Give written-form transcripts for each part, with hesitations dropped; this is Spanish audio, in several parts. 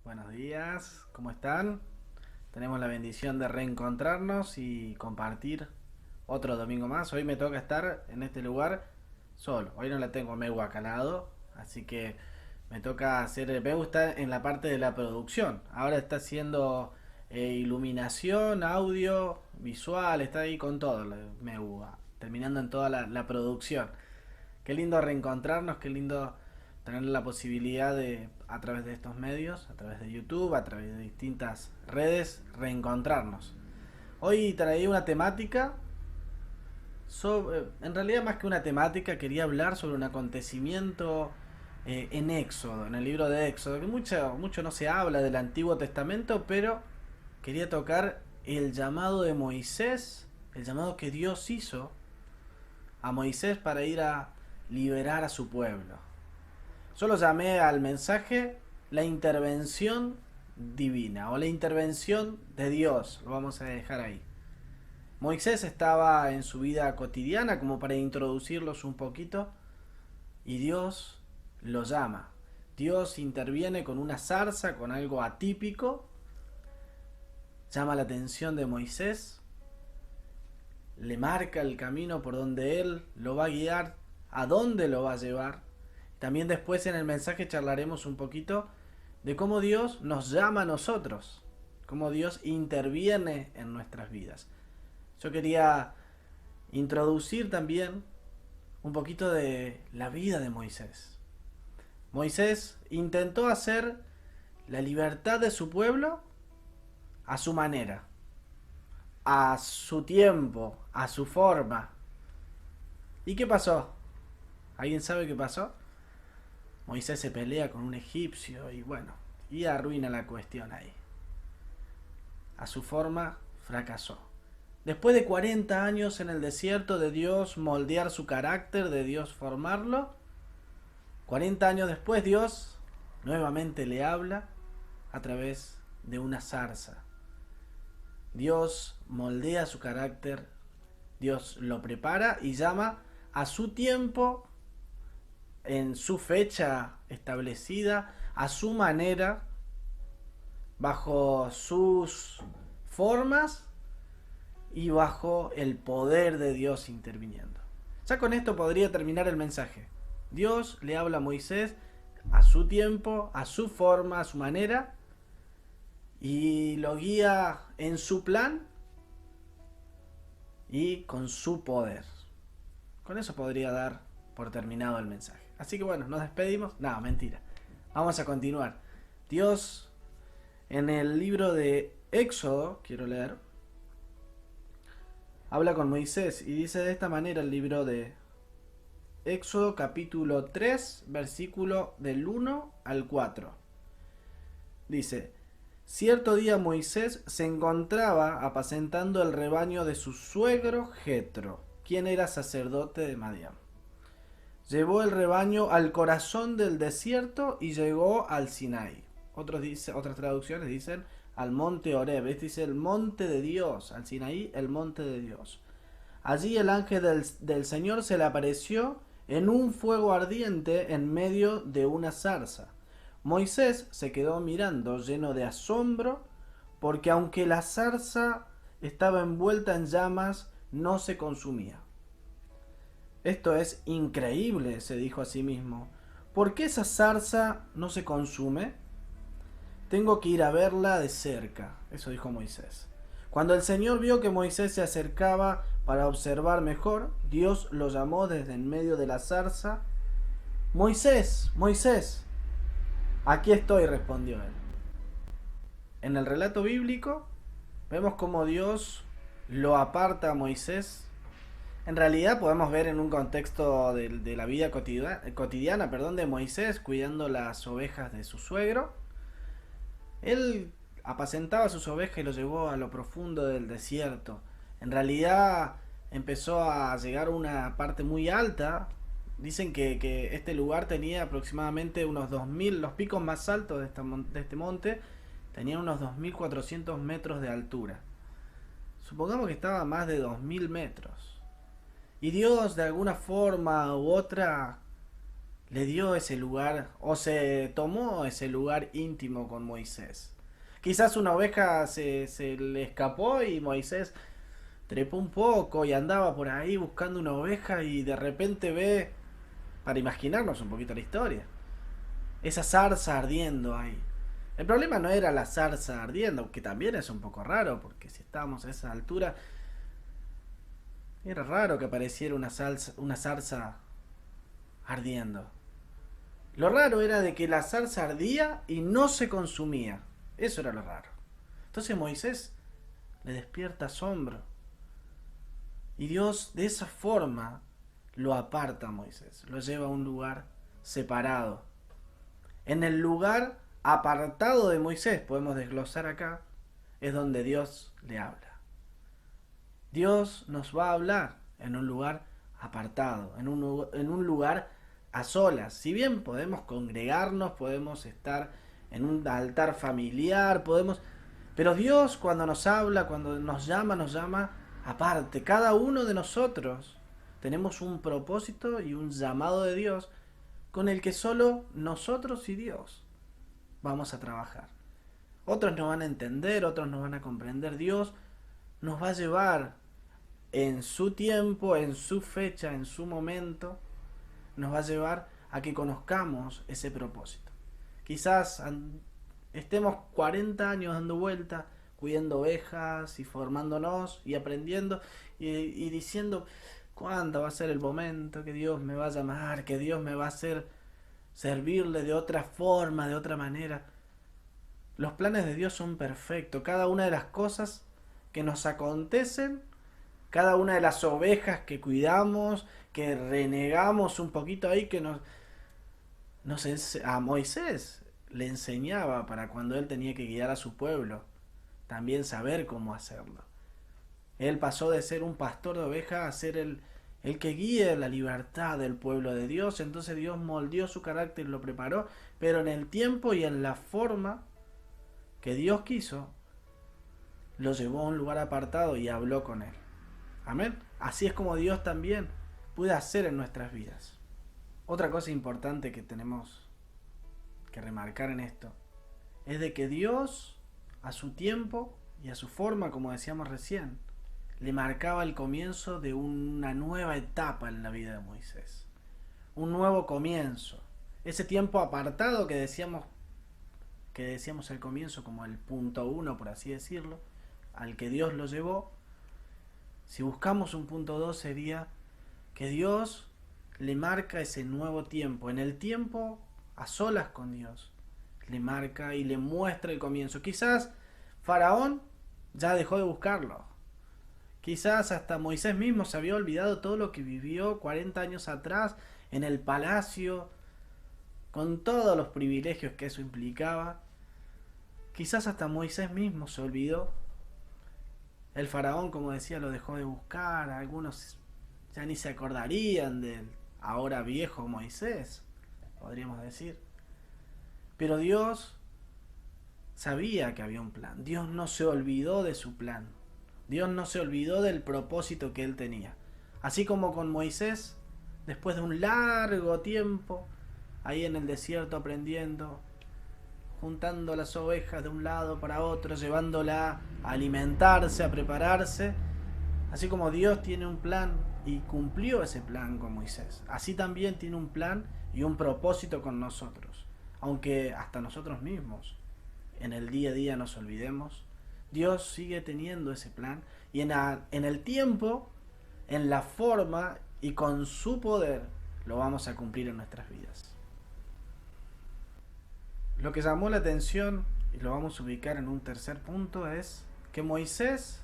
Buenos días, ¿cómo están? Tenemos la bendición de reencontrarnos y compartir otro domingo más. Hoy me toca estar en este lugar solo. Hoy no la tengo a Meu acá al lado, así que me toca hacer. Me gusta en la parte de la producción. Ahora está haciendo iluminación, audio, visual, está ahí con todo. Meu, terminando en toda la producción. Qué lindo reencontrarnos, qué lindo tener la posibilidad de, a través de estos medios, a través de YouTube, a través de distintas redes, reencontrarnos. Hoy traía una temática, en realidad más que una temática, quería hablar sobre un acontecimiento en Éxodo, en el libro de Éxodo, que mucho no se habla del Antiguo Testamento, pero quería tocar el llamado de Moisés, el llamado que Dios hizo a Moisés para ir a liberar a su pueblo. Yo lo llamé al mensaje la intervención divina o la intervención de Dios. Lo vamos a dejar ahí. Moisés estaba en su vida cotidiana como para introducirlos un poquito y Dios lo llama. Dios interviene con una zarza, con algo atípico, llama la atención de Moisés, le marca el camino por donde él lo va a guiar, a dónde lo va a llevar. También después en el mensaje charlaremos un poquito de cómo Dios nos llama a nosotros, cómo Dios interviene en nuestras vidas. Yo quería introducir también un poquito de la vida de Moisés. Moisés intentó hacer la libertad de su pueblo a su manera, a su tiempo, a su forma. ¿Y qué pasó? ¿Alguien sabe qué pasó? Moisés se pelea con un egipcio y bueno, y arruina la cuestión ahí. A su forma fracasó. Después de 40 años en el desierto de Dios moldear su carácter, de Dios formarlo, 40 años después Dios nuevamente le habla a través de una zarza. Dios moldea su carácter, Dios lo prepara y llama a su tiempo, en su fecha establecida, a su manera, bajo sus formas y bajo el poder de Dios interviniendo. Ya con esto podría terminar el mensaje. Dios le habla a Moisés a su tiempo, a su forma, a su manera, y lo guía en su plan y con su poder. Con eso podría dar por terminado el mensaje. Así que bueno, nos despedimos. No, mentira. Vamos a continuar. Dios, en el libro de Éxodo, quiero leer, habla con Moisés y dice de esta manera el libro de Éxodo capítulo 3, versículo del 1 al 4. Dice: cierto día Moisés se encontraba apacentando el rebaño de su suegro Jetro, quien era sacerdote de Madián. Llevó el rebaño al corazón del desierto y llegó al Sinaí. Otras traducciones dicen al monte Horeb. Este dice el monte de Dios. Al Sinaí, el monte de Dios. Allí el ángel del Señor se le apareció en un fuego ardiente en medio de una zarza. Moisés se quedó mirando lleno de asombro, porque aunque la zarza estaba envuelta en llamas, no se consumía. Esto es increíble, se dijo a sí mismo. ¿Por qué esa zarza no se consume? Tengo que ir a verla de cerca, eso dijo Moisés. Cuando el Señor vio que Moisés se acercaba para observar mejor, Dios lo llamó desde en medio de la zarza. Moisés, Moisés. Aquí estoy, respondió él. En el relato bíblico vemos cómo Dios lo aparta a Moisés. En realidad podemos ver en un contexto de la vida cotidiana de Moisés cuidando las ovejas de su suegro. Él apacentaba sus ovejas y lo llevó a lo profundo del desierto. En realidad empezó a llegar a una parte muy alta. Dicen que este lugar tenía aproximadamente unos 2000, los picos más altos de este monte tenían unos 2400 metros de altura. Supongamos que estaba a más de 2000 metros. Y Dios de alguna forma u otra le dio ese lugar o se tomó ese lugar íntimo con Moisés. Quizás una oveja se le escapó y Moisés trepó un poco y andaba por ahí buscando una oveja y de repente ve, para imaginarnos un poquito la historia, esa zarza ardiendo ahí. El problema no era la zarza ardiendo, que también es un poco raro, porque si estábamos a esa altura, era raro que apareciera una zarza ardiendo. Lo raro era de que la zarza ardía y no se consumía. Eso era lo raro. Entonces Moisés le despierta asombro. Y Dios de esa forma lo aparta a Moisés, lo lleva a un lugar separado. En el lugar apartado de Moisés, podemos desglosar acá, es donde Dios le habla. Dios nos va a hablar en un lugar apartado, en un lugar a solas. Si bien podemos congregarnos, podemos estar en un altar familiar, podemos... Pero Dios cuando nos habla, cuando nos llama aparte. Cada uno de nosotros tenemos un propósito y un llamado de Dios con el que solo nosotros y Dios vamos a trabajar. Otros no van a entender, otros no van a comprender. Dios nos va a llevar en su tiempo, en su fecha, en su momento, nos va a llevar a que conozcamos ese propósito. Quizás estemos 40 años dando vuelta, cuidando ovejas y formándonos y aprendiendo y diciendo cuándo va a ser el momento que Dios me va a llamar, que Dios me va a hacer servirle de otra forma, de otra manera. Los planes de Dios son perfectos. Cada una de las cosas que nos acontecen, cada una de las ovejas que cuidamos, que renegamos un poquito ahí, que a Moisés le enseñaba para cuando él tenía que guiar a su pueblo, también saber cómo hacerlo. Él pasó de ser un pastor de ovejas a ser el que guíe la libertad del pueblo de Dios. Entonces Dios moldeó su carácter y lo preparó, pero en el tiempo y en la forma que Dios quiso, lo llevó a un lugar apartado y habló con él. Amén. Así es como Dios también puede hacer en nuestras vidas. Otra cosa importante que tenemos que remarcar en esto es de que Dios, a su tiempo y a su forma, como decíamos recién, le marcaba el comienzo de una nueva etapa en la vida de Moisés. Un nuevo comienzo. Ese tiempo apartado que decíamos al comienzo como el punto uno, por así decirlo, al que Dios lo llevó. Si buscamos un punto 2 sería que Dios le marca ese nuevo tiempo. En el tiempo a solas con Dios, le marca y le muestra el comienzo. Quizás Faraón ya dejó de buscarlo. Quizás hasta Moisés mismo se había olvidado todo lo que vivió 40 años atrás en el palacio, con todos los privilegios que eso implicaba. Quizás hasta Moisés mismo se olvidó. El faraón, como decía, lo dejó de buscar. Algunos ya ni se acordarían del ahora viejo Moisés, podríamos decir. Pero Dios sabía que había un plan. Dios no se olvidó de su plan. Dios no se olvidó del propósito que él tenía. Así como con Moisés, después de un largo tiempo, ahí en el desierto aprendiendo, juntando las ovejas de un lado para otro, llevándola a alimentarse, a prepararse. Así como Dios tiene un plan y cumplió ese plan con Moisés, así también tiene un plan y un propósito con nosotros. Aunque hasta nosotros mismos en el día a día nos olvidemos, Dios sigue teniendo ese plan y en el tiempo, en la forma y con su poder lo vamos a cumplir en nuestras vidas. Lo que llamó la atención, y lo vamos a ubicar en un tercer punto, es que Moisés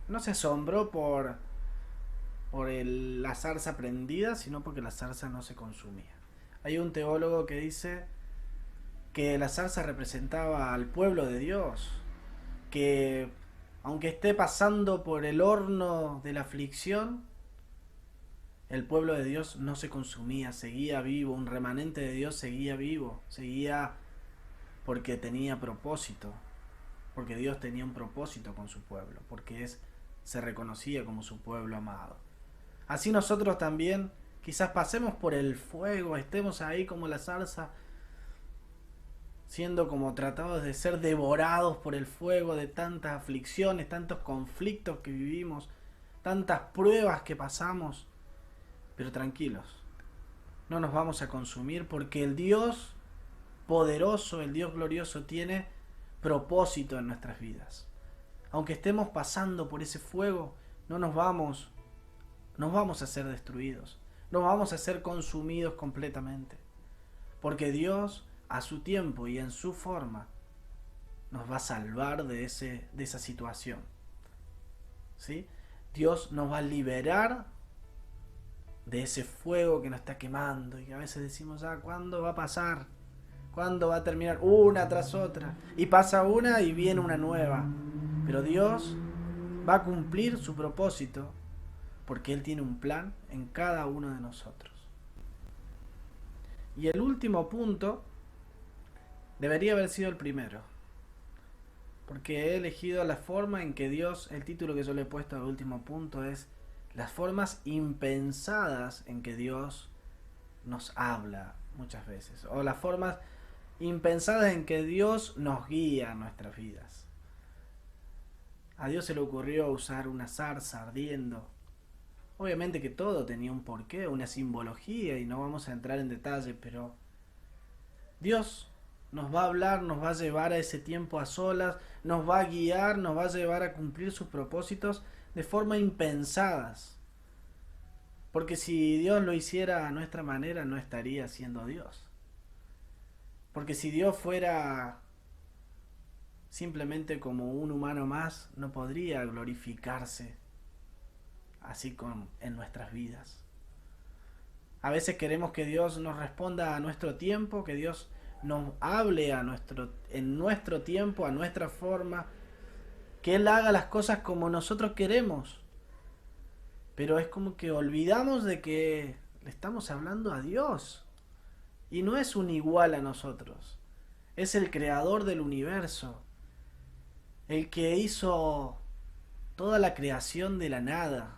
no se asombró por la zarza prendida, sino porque la zarza no se consumía. Hay un teólogo que dice que la zarza representaba al pueblo de Dios, que aunque esté pasando por el horno de la aflicción, el pueblo de Dios no se consumía, seguía vivo, un remanente de Dios seguía vivo, seguía porque tenía propósito, porque Dios tenía un propósito con su pueblo, porque se reconocía como su pueblo amado. Así nosotros también Quizás pasemos por el fuego, estemos ahí como la zarza, siendo como tratados de ser devorados por el fuego de tantas aflicciones, tantos conflictos que vivimos, tantas pruebas que pasamos. Pero tranquilos, no nos vamos a consumir porque el Dios poderoso, el Dios glorioso tiene propósito en nuestras vidas. Aunque estemos pasando por ese fuego, no nos vamos a ser destruidos, no vamos a ser consumidos completamente, porque Dios a su tiempo y en su forma nos va a salvar de esa situación, ¿sí? Dios nos va a liberar de ese fuego que nos está quemando y que a veces decimos, ¿cuándo va a pasar? ¿Cuándo va a terminar? Una tras otra. Y pasa una y viene una nueva. Pero Dios va a cumplir su propósito porque Él tiene un plan en cada uno de nosotros. Y el último punto debería haber sido el primero, porque he elegido la forma en que Dios, el título que yo le he puesto al último punto es las formas impensadas en que Dios nos habla muchas veces, o las formas impensadas en que Dios nos guía en nuestras vidas. A Dios se le ocurrió usar una zarza ardiendo. Obviamente que todo tenía un porqué, una simbología, y no vamos a entrar en detalle, pero Dios nos va a hablar, nos va a llevar a ese tiempo a solas, nos va a guiar, nos va a llevar a cumplir sus propósitos de forma impensadas. Porque si Dios lo hiciera a nuestra manera, no estaría siendo Dios. Porque si Dios fuera simplemente como un humano más, no podría glorificarse así en nuestras vidas. A veces queremos que Dios nos responda a nuestro tiempo, que Dios nos hable en nuestro tiempo, a nuestra forma, que Él haga las cosas como nosotros queremos. Pero es como que olvidamos de que le estamos hablando a Dios. Y no es un igual a nosotros. Es el creador del universo. El que hizo toda la creación de la nada.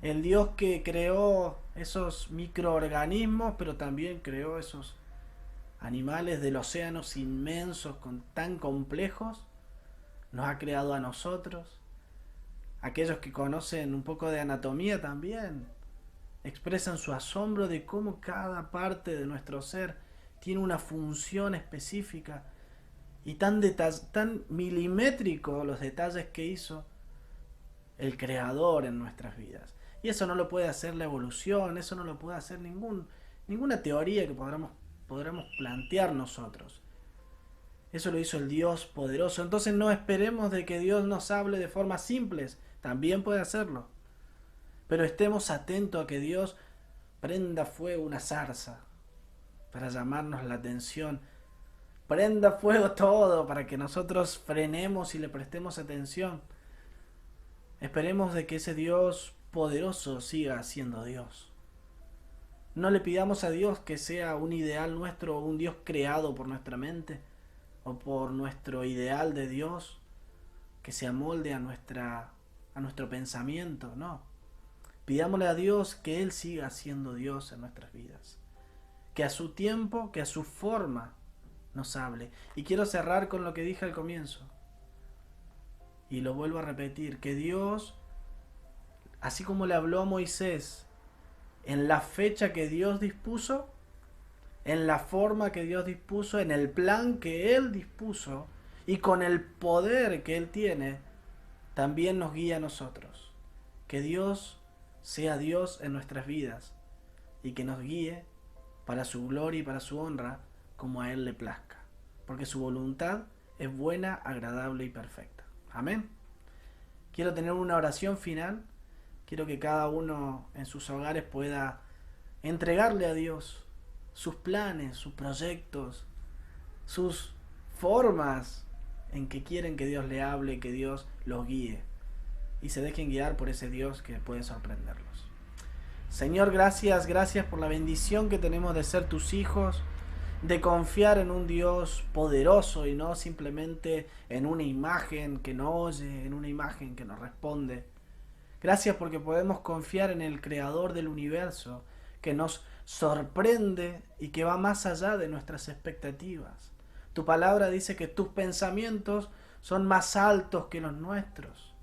El Dios que creó esos microorganismos, pero también creó esos animales del océano inmensos, tan complejos. Nos ha creado a nosotros. Aquellos que conocen un poco de anatomía también expresan su asombro de cómo cada parte de nuestro ser tiene una función específica y tan milimétrico los detalles que hizo el creador en nuestras vidas. Y eso no lo puede hacer la evolución, eso no lo puede hacer ninguna teoría que podamos plantear nosotros. Eso lo hizo el Dios poderoso. Entonces no esperemos de que Dios nos hable de formas simples. También puede hacerlo. Pero estemos atentos a que Dios prenda fuego una zarza para llamarnos la atención. Prenda fuego todo para que nosotros frenemos y le prestemos atención. Esperemos de que ese Dios poderoso siga siendo Dios. No le pidamos a Dios que sea un ideal nuestro o un Dios creado por nuestra mente o por nuestro ideal de Dios que se amolde a nuestro pensamiento, no. Pidámosle a Dios que Él siga siendo Dios en nuestras vidas, que a su tiempo, que a su forma nos hable. Y quiero cerrar con lo que dije al comienzo y lo vuelvo a repetir, que Dios, así como le habló a Moisés en la fecha que Dios dispuso, en la forma que Dios dispuso, en el plan que Él dispuso y con el poder que Él tiene, también nos guía a nosotros. Que Dios sea Dios en nuestras vidas y que nos guíe para su gloria y para su honra como a Él le plazca. Porque su voluntad es buena, agradable y perfecta. Amén. Quiero tener una oración final. Quiero que cada uno en sus hogares pueda entregarle a Dios sus planes, sus proyectos, sus formas en que quieren que Dios le hable, que Dios los guíe y se dejen guiar por ese Dios que puede sorprenderlos. Señor, gracias por la bendición que tenemos de ser tus hijos, de confiar en un Dios poderoso y no simplemente en una imagen que nos oye, en una imagen que nos responde. Gracias porque podemos confiar en el Creador del universo, que nos sorprende y que va más allá de nuestras expectativas. Tu palabra dice que tus pensamientos son más altos que los nuestros.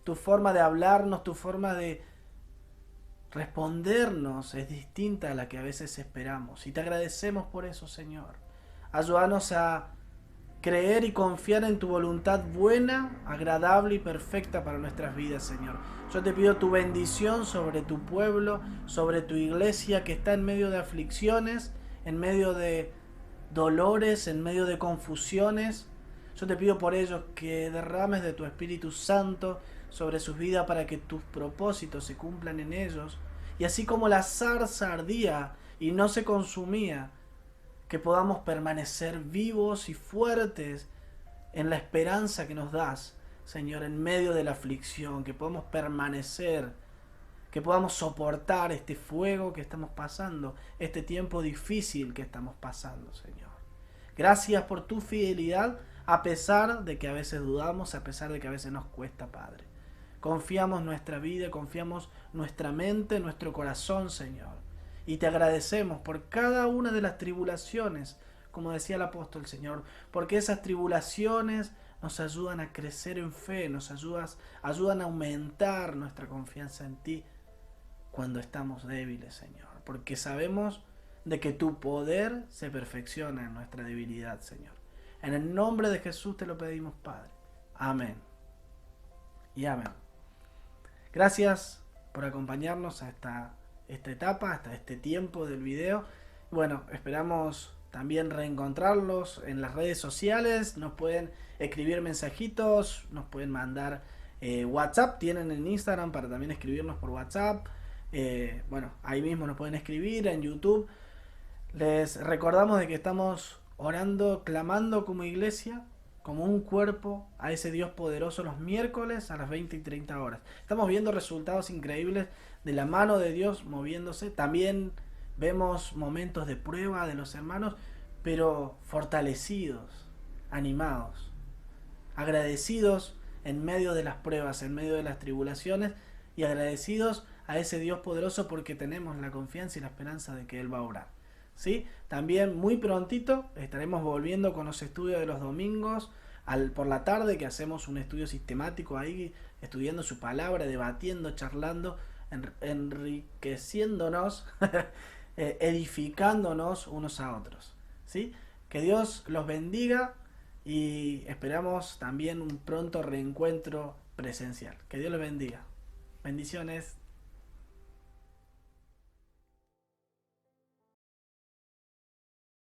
Tu forma de hablarnos, tu forma de respondernos es distinta a la que a veces esperamos. Y te agradecemos por eso, Señor. Ayúdanos a creer y confiar en tu voluntad buena, agradable y perfecta para nuestras vidas, Señor. Yo te pido tu bendición sobre tu pueblo, sobre tu iglesia que está en medio de aflicciones, en medio de dolores, en medio de confusiones. Yo te pido por ellos que derrames de tu Espíritu Santo sobre sus vidas para que tus propósitos se cumplan en ellos. Y así como la zarza ardía y no se consumía, que podamos permanecer vivos y fuertes en la esperanza que nos das, Señor, en medio de la aflicción, que podamos permanecer, que podamos soportar este fuego que estamos pasando, este tiempo difícil que estamos pasando, Señor. Gracias por tu fidelidad, a pesar de que a veces dudamos, a pesar de que a veces nos cuesta, Padre. Confiamos nuestra vida, confiamos nuestra mente, nuestro corazón, Señor. Y te agradecemos por cada una de las tribulaciones, como decía el apóstol, Señor, porque esas tribulaciones nos ayudan a crecer en fe, nos ayudan a aumentar nuestra confianza en ti cuando estamos débiles, Señor. Porque sabemos de que tu poder se perfecciona en nuestra debilidad, Señor. En el nombre de Jesús te lo pedimos, Padre. Amén. Y amén. Gracias por acompañarnos a esta etapa, hasta este tiempo del video. Bueno, esperamos también reencontrarlos en las redes sociales. Nos pueden escribir mensajitos, nos pueden mandar WhatsApp, tienen en Instagram para también escribirnos por WhatsApp. Bueno, ahí mismo nos pueden escribir en YouTube. Les recordamos de que estamos orando, clamando como iglesia, como un cuerpo, a ese Dios poderoso los miércoles a las 20 y 30 horas. Estamos viendo resultados increíbles de la mano de Dios moviéndose. También vemos momentos de prueba de los hermanos, pero fortalecidos, animados, agradecidos en medio de las pruebas, en medio de las tribulaciones, y agradecidos a ese Dios poderoso porque tenemos la confianza y la esperanza de que Él va a obrar. ¿Sí? También muy prontito estaremos volviendo con los estudios de los domingos por la tarde, que hacemos un estudio sistemático ahí, estudiando su palabra, debatiendo, charlando, enriqueciéndonos, edificándonos unos a otros. ¿Sí? Que Dios los bendiga y esperamos también un pronto reencuentro presencial. Que Dios los bendiga. Bendiciones.